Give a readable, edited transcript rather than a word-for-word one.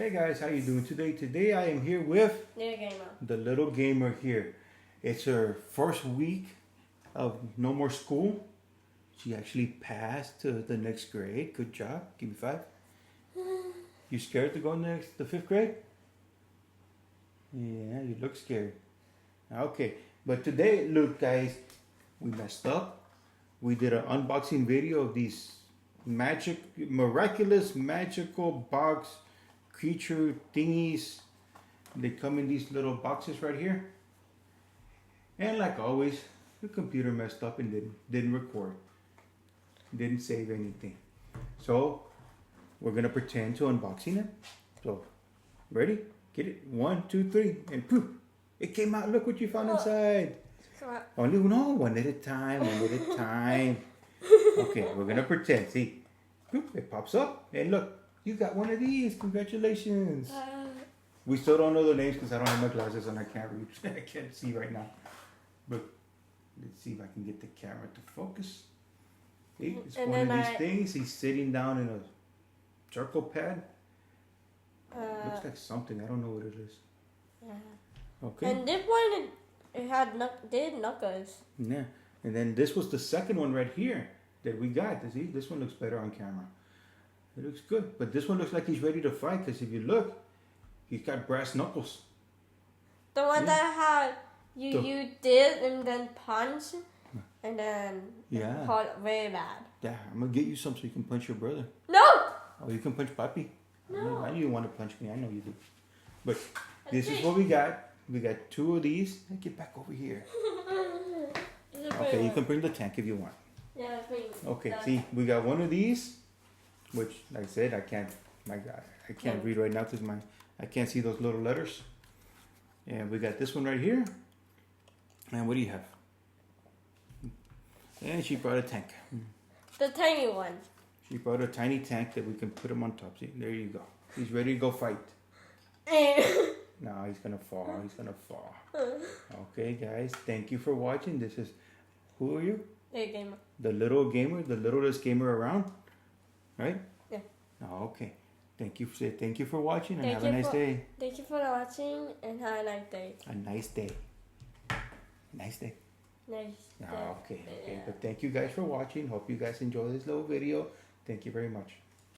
Hey guys, how you doing today? Today I am here with Little gamer. the little gamer here. It's her first week of no more school. She actually passed to the next grade. Good job. Give me 5. You scared to go next the 5th grade? Yeah, you look scared. Okay, but today, look guys, we messed up. We did an unboxing video of these miraculous magical box creature thingies. They come in these little boxes right here. And like always, the computer messed up and didn't record. Didn't save anything. So we're gonna pretend to unboxing it. So ready? Get it? 1, 2, 3, and poof! It came out. Look what you found inside. Only one at a time. One at a time. Okay, we're gonna pretend. See, poof! It pops up, and look, you got one of these. Congratulations. We still don't know the names because I don't have my glasses and I can't read. I can't see right now. But let's see if I can get the camera to focus. See, it's And one of then these things. He's sitting down in a charcoal pad. Looks like something. I don't know what it is. Yeah. Okay. And this one, it had did knuckles. Yeah. And then this was the second one right here that we got. See, this one looks better on camera. It looks good. But this one looks like he's ready to fight because if you look, he's got brass knuckles. The one that had you did and then punch and then fought very bad. Yeah, I'm going to get you some so you can punch your brother. No! Oh, you can punch Papi? No. I knew you want to punch me. I know you do. But this is what we got. We got 2 of these. Get back over here. Okay, you can bring the tank if you want. Yeah, please. Okay, see, we got one of these, which, like I said, I can't. My God, I can't read right now because I can't see those little letters. And we got this one right here. And what do you have? And she brought a tank. The tiny one. She brought a tiny tank that we can put him on top. See, there you go. He's ready to go fight. No, he's gonna fall. He's gonna fall. Okay, guys, thank you for watching. This is, who are you? Little gamer. The little gamer, the littlest gamer around, right? Yeah. Oh, okay. Thank you for watching and Thank have a nice day. Thank you for watching and have a nice day. A nice day. Nice day. Nice day. Oh, okay. Yeah. But thank you guys for watching. Hope you guys enjoy this little video. Thank you very much.